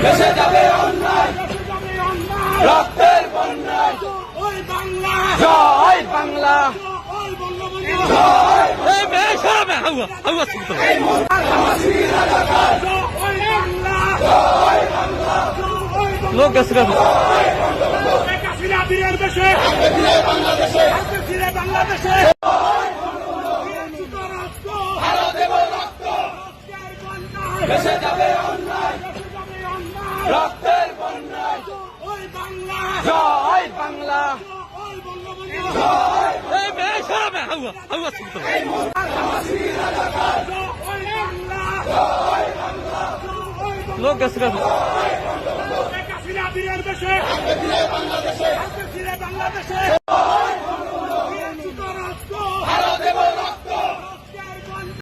ভেসে যাবে অন্যায়, রক্তের বন্যায়। জয় বাংলা, এই মেয়ে সরবে হাওয়া হাওয়া শুনতে লোক গেছে বাংলাদেশে ভেসে যাবে অন্যায়, রক্তের বন্যায়। জয় বাংলা, এই মেয়ে সরবে হাওয়া হাওয়া শুনতে লোক গেছে বাংলাদেশে।